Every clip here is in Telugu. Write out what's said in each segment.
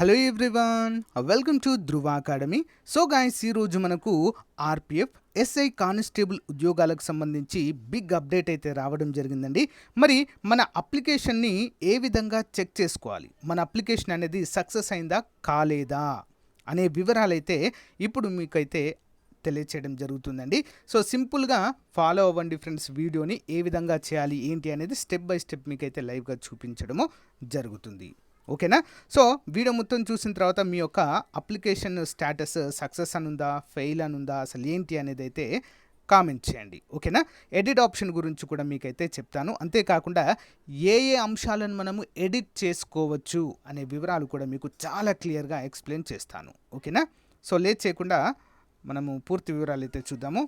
Hello everyone, welcome to Dhruva academy. So guys, ఈరోజు మనకు ఆర్పిఎఫ్ ఎస్ఐ కానిస్టేబుల్ ఉద్యోగాలకు సంబంధించి బిగ్ అప్డేట్ అయితే రావడం జరిగిందండి. మరి మన అప్లికేషన్ని ఏ విధంగా చెక్ చేసుకోవాలి, మన అప్లికేషన్ అనేది సక్సెస్ అయిందా కాలేదా అనే వివరాలైతే ఇప్పుడు మీకైతే తెలియచేయడం జరుగుతుందండి. సో సింపుల్గా ఫాలో అవ్వండి ఫ్రెండ్స్. వీడియోని ఏ విధంగా చేయాలి ఏంటి అనేది స్టెప్ బై స్టెప్ మీకైతే లైవ్గా చూపించడము జరుగుతుంది. ఓకేనా? సో వీడియో మొత్తం చూసిన తర్వాత మీ యొక్క అప్లికేషన్ స్టేటస్ సక్సెస్ అనుందా, ఫెయిల్ అనుందా, అసలు ఏంటి అనేది అయితే కామెంట్ చేయండి. ఓకేనా? ఎడిట్ ఆప్షన్ గురించి కూడా మీకైతే చెప్తాను. అంతేకాకుండా ఏ అంశాలను మనము ఎడిట్ చేసుకోవచ్చు అనే వివరాలు కూడా మీకు చాలా క్లియర్గా ఎక్స్ప్లెయిన్ చేస్తాను. ఓకేనా? సో లేట్ చేయకుండా మనము పూర్తి వివరాలు అయితే చూద్దాము.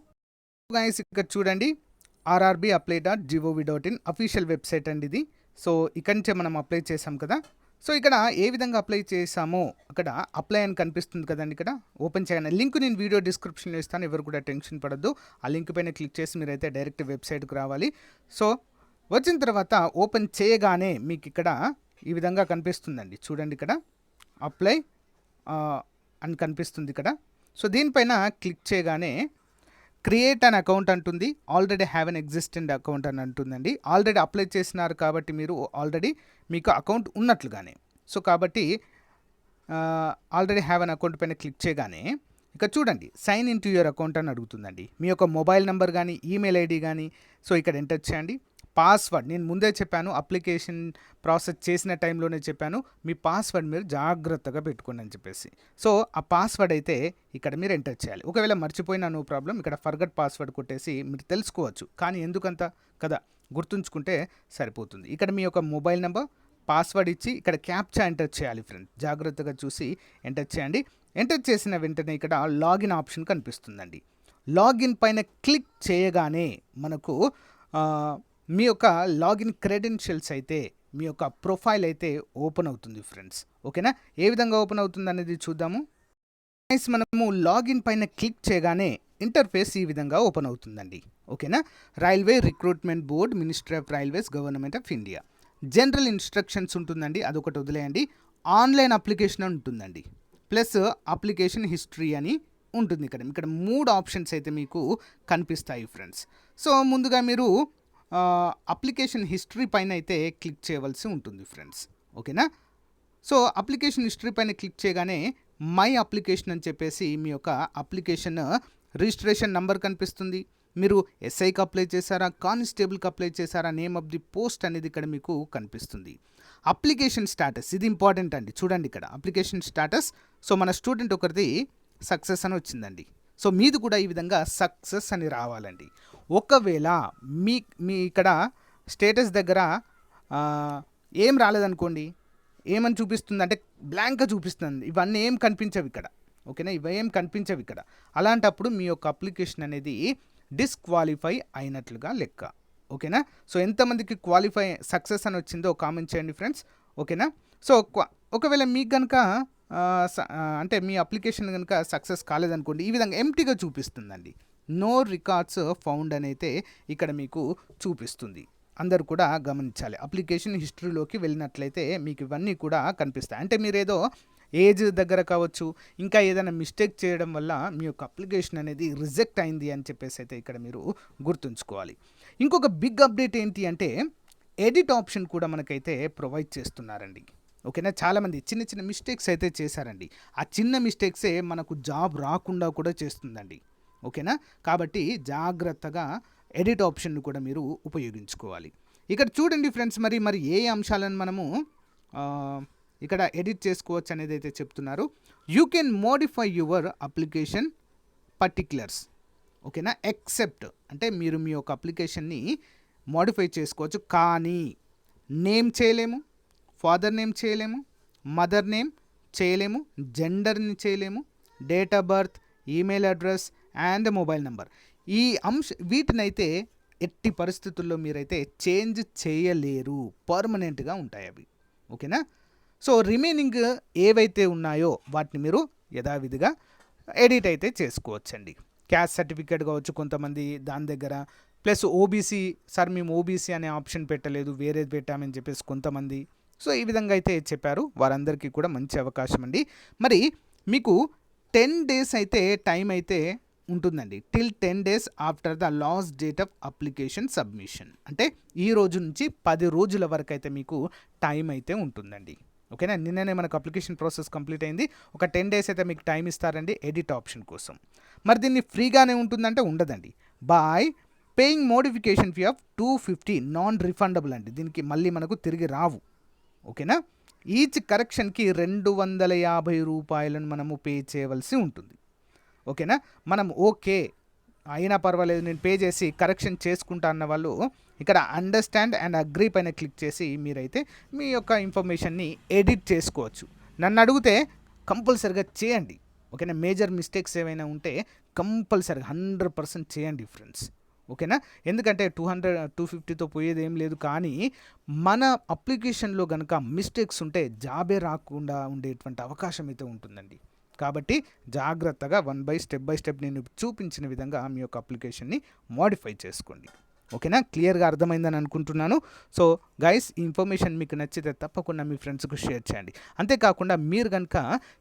గైస్, ఇక్కడ చూడండి, rrbapply.gov.in అఫీషియల్ వెబ్సైట్ అండి ఇది. సో ఇక్కడి నుంచే మనం అప్లై చేసాం కదా. సో ఇక్కడ ఏ విధంగా అప్లై చేసామో అక్కడ అప్లై అని కనిపిస్తుంది కదండి. ఇక్కడ ఓపెన్ చేయగానే లింక్ నేను వీడియో డిస్క్రిప్షన్లో ఇస్తాను, ఎవరు కూడా టెన్షన్ పడద్దు. ఆ లింక్ పైన క్లిక్ చేసి మీరైతే డైరెక్ట్ వెబ్సైట్కి రావాలి. సో వచ్చిన తర్వాత ఓపెన్ చేయగానే మీకు ఇక్కడ ఈ విధంగా కనిపిస్తుందండి. చూడండి, ఇక్కడ అప్లై అని కనిపిస్తుంది ఇక్కడ. సో దీనిపైన క్లిక్ చేయగానే క్రియేట్ అన్ అకౌంట్ అంటుంది, already have an existent account అని అంటుందండి. ఆల్రెడీ అప్లై చేసినారు కాబట్టి మీరు ఆల్రెడీ మీకు అకౌంట్ ఉన్నట్లుగానే. సో కాబట్టి ఆల్రెడీ హ్యావ్ అన్ అకౌంట్ పైన క్లిక్ చేయగానే ఇక్కడ చూడండి, sign in to your account అని అడుగుతుందండి. మీ యొక్క మొబైల్ నెంబర్ కానీ ఈమెయిల్ ఐడి కానీ సో ఇక్కడ ఎంటర్ చేయండి. పాస్వర్డ్ నేను ముందే చెప్పాను, అప్లికేషన్ ప్రాసెస్ చేసిన టైంలోనే చెప్పాను, మీ పాస్వర్డ్ మీరు జాగ్రత్తగా పెట్టుకోండి అని చెప్పేసి. సో ఆ పాస్వర్డ్ అయితే ఇక్కడ మీరు ఎంటర్ చేయాలి. ఒకవేళ మర్చిపోయినా నో ప్రాబ్లం, ఇక్కడ ఫర్గట్ పాస్వర్డ్ కొట్టేసి మీరు తెలుసుకోవచ్చు. కానీ ఎందుకంత కదా, గుర్తుంచుకుంటే సరిపోతుంది. ఇక్కడ మీ యొక్క మొబైల్ నెంబర్, పాస్వర్డ్ ఇచ్చి ఇక్కడ క్యాప్చా ఎంటర్ చేయాలి ఫ్రెండ్స్. జాగ్రత్తగా చూసి ఎంటర్ చేయండి. ఎంటర్ చేసిన వెంటనే ఇక్కడ లాగిన్ ఆప్షన్ కనిపిస్తుందండి. లాగిన్ పైన క్లిక్ చేయగానే మనకు మీ యొక్క లాగిన్ క్రెడెన్షియల్స్ అయితే, మీ యొక్క ప్రొఫైల్ అయితే ఓపెన్ అవుతుంది ఫ్రెండ్స్. ఓకేనా? ఏ విధంగా ఓపెన్ అవుతుంది అనేది చూద్దాము. మనము లాగిన్ పైన క్లిక్ చేయగానే ఇంటర్ఫేస్ ఈ విధంగా ఓపెన్ అవుతుందండి. ఓకేనా? Railway recruitment board, ministry of railways, government of India. General instructions ఉంటుందండి, అదొకటి వదిలేయండి. ఆన్లైన్ అప్లికేషన్ ఉంటుందండి, ప్లస్ అప్లికేషన్ హిస్టరీ అని ఉంటుంది. ఇక్కడ 3 ఆప్షన్స్ అయితే మీకు కనిపిస్తాయి ఫ్రెండ్స్. సో ముందుగా మీరు అప్లికేషన్ హిస్టరీ పైన అయితే క్లిక్ చేయవలసి ఉంటుంది ఫ్రెండ్స్. ఓకేనా? సో అప్లికేషన్ హిస్టరీ పైన క్లిక్ చేయగానే మై అప్లికేషన్ అని చెప్పేసి మీ యొక్క అప్లికేషన్ రిజిస్ట్రేషన్ నంబర్ కనిపిస్తుంది. మీరు ఎస్ఐకి అప్లై చేశారా, కానిస్టేబుల్కి అప్లై చేశారా, నేమ్ ఆఫ్ ది పోస్ట్ అనేది ఇక్కడ మీకు కనిపిస్తుంది. అప్లికేషన్ స్టేటస్, ఇది ఇంపార్టెంట్ అండి. చూడండి ఇక్కడ అప్లికేషన్ స్టేటస్. సో మన స్టూడెంట్ ఒకరిది సక్సెస్ అని వచ్చిందండి. సో మీది కూడా ఈ విధంగా సక్సెస్ అని రావాలండి. ఒకవేళ మీ ఇక్కడ స్టేటస్ దగ్గర ఏం రాలేదనుకోండి, ఏమని చూపిస్తుంది అంటే బ్లాంక్గా చూపిస్తుంది. ఇవన్నీ ఏం కనిపించవు ఇక్కడ. ఓకేనా? ఇవేం కనిపించవు ఇక్కడ. అలాంటప్పుడు మీ యొక్క అప్లికేషన్ అనేది డిస్క్వాలిఫై అయినట్లుగా లెక్క. ఓకేనా? సో ఎంతమందికి క్వాలిఫై సక్సెస్ అని వచ్చిందో కామెంట్ చేయండి ఫ్రెండ్స్. ఓకేనా? సో ఒకవేళ మీకు కనుక అంటే మీ అప్లికేషన్ కనుక సక్సెస్ కాలేదనుకోండి, ఈ విధంగా ఎంప్టీగా చూపిస్తుందండి. నో రికార్డ్స్ ఫౌండ్ అని అయితే ఇక్కడ మీకు చూపిస్తుంది. అందరూ కూడా గమనించాలి. అప్లికేషన్ హిస్టరీలోకి వెళ్ళినట్లయితే మీకు ఇవన్నీ కూడా కనిపిస్తాయి. అంటే మీరు ఏదో ఏజ్ దగ్గర కావచ్చు, ఇంకా ఏదైనా మిస్టేక్ చేయడం వల్ల మీ యొక్క అప్లికేషన్ అనేది రిజెక్ట్ అయింది అని చెప్పేసి అయితే ఇక్కడ మీరు గుర్తుంచుకోవాలి. ఇంకొక బిగ్ అప్డేట్ ఏంటి అంటే ఎడిట్ ఆప్షన్ కూడా మనకైతే ప్రొవైడ్ చేస్తున్నారండి. ఓకేనా? చాలామంది చిన్న చిన్న మిస్టేక్స్ అయితే చేశారండి. ఆ చిన్న మిస్టేక్సే మనకు జాబ్ రాకుండా కూడా చేస్తుందండి. ఓకేనా? కాబట్టి జాగ్రత్తగా ఎడిట్ ఆప్షన్ను కూడా మీరు ఉపయోగించుకోవాలి. ఇక్కడ చూడండి ఫ్రెండ్స్, మరి ఏ అంశాలను మనము ఇక్కడ ఎడిట్ చేసుకోవచ్చు అనేది అయితే చెప్తున్నారు. You can modify your application particulars. ఓకేనా? ఎక్సెప్ట్ అంటే మీరు మీ యొక్క అప్లికేషన్ని మోడిఫై చేసుకోవచ్చు, కానీ నేమ్ చేయలేము, ఫాదర్ నేమ్ చేయలేము, మదర్ నేమ్ చేయలేము, జెండర్ని చేయలేము, date of birth, email address and mobile number. ఈ వీటినైతే ఎట్టి పరిస్థితుల్లో మీరైతే చేంజ్ చేయలేరు, పర్మనెంట్గా ఉంటాయి అవి. ఓకేనా? సో రిమైనింగ్ ఏవైతే ఉన్నాయో వాటిని మీరు యథావిధిగా ఎడిట్ అయితే చేసుకోవచ్చండి. క్యాస్ట్ సర్టిఫికేట్ కావచ్చు కొంతమంది దాని దగ్గర, ప్లస్ ఓబీసీ, సార్ మేము ఓబీసీ అనే ఆప్షన్ పెట్టలేదు వేరేది పెట్టామని చెప్పేసి కొంతమంది. సో ఈ విధంగా అయితే చెప్పారు. వారందరికీ కూడా మంచి అవకాశం అండి. మరి మీకు 10 డేస్ అయితే టైం అయితే ఉంటుందండి. Till 10 days after the last date of application submission. అంటే ఈ రోజు నుంచి 10 రోజుల వరకు అయితే మీకు టైం అయితే ఉంటుందండి. ఓకేనా, నిన్ననే మనకు అప్లికేషన్ ప్రాసెస్ కంప్లీట్ అయింది. ఒక 10 డేస్ అయితే మీకు టైం ఇస్తారండి ఎడిట్ ఆప్షన్ కోసం. మరి దీన్ని ఫ్రీగానే ఉంటుందంటే ఉండదండి. By paying modification fee of 250 non refundable అండి. దీనికి మళ్ళీ మనకు తిరిగి రావు. ఓకేనా, ఈచ్ కరెక్షన్కి 250 రూపాయలను మనము పే చేయవలసి ఉంటుంది. ఓకేనా, మనం ఓకే అయినా పర్వాలేదు నేను పే చేసి కరెక్షన్ చేసుకుంటా అన్న వాళ్ళు ఇక్కడ అండర్స్టాండ్ అండ్ అగ్రీ పైన క్లిక్ చేసి మీరైతే మీ యొక్క ఇన్ఫర్మేషన్ని ఎడిట్ చేసుకోవచ్చు. నన్ను అడిగితే కంపల్సరిగా చేయండి. ఓకేనా, మేజర్ మిస్టేక్స్ ఏమైనా ఉంటే కంపల్సరిగా 100% చేయండి ఫ్రెండ్స్. ఓకేనా, ఎందుకంటే 250తో పోయేది ఏం లేదు. కానీ మన అప్లికేషన్లో కనుక మిస్టేక్స్ ఉంటే జాబే రాకుండా ఉండేటువంటి అవకాశం అయితే ఉంటుందండి. కాబట్టి జాగ్రత్తగా స్టెప్ బై స్టెప్ నేను చూపించిన విధంగా మీ యొక్క అప్లికేషన్ని మోడిఫై చేసుకోండి. ఓకేనా, క్లియర్గా అర్థమైందని అనుకుంటున్నాను. సో గైస్, ఈ ఇన్ఫర్మేషన్ మీకు నచ్చితే తప్పకుండా మీ ఫ్రెండ్స్కు షేర్ చేయండి. అంతేకాకుండా మీరు కనుక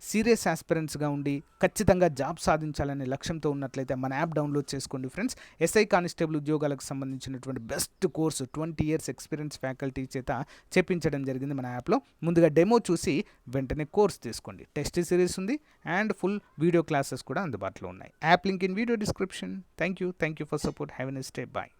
సీరియస్ ఆస్పిరెంట్స్గా ఉండి ఖచ్చితంగా జాబ్ సాధించాలనే లక్ష్యంతో ఉన్నట్లయితే మన యాప్ డౌన్లోడ్ చేసుకోండి ఫ్రెండ్స్. ఎస్ఐ కానిస్టేబుల్ ఉద్యోగాలకు సంబంధించినటువంటి best course 20 years experience faculty చేత చెప్పించడం జరిగింది మన యాప్లో. ముందుగా డెమో చూసి వెంటనే కోర్స్ తీసుకోండి. టెస్ట్ సిరీస్ ఉంది అండ్ ఫుల్ వీడియో క్లాసెస్ కూడా అందుబాటులో ఉన్నాయి. App link in video description. Thank you for support. Have a nice day. Bye.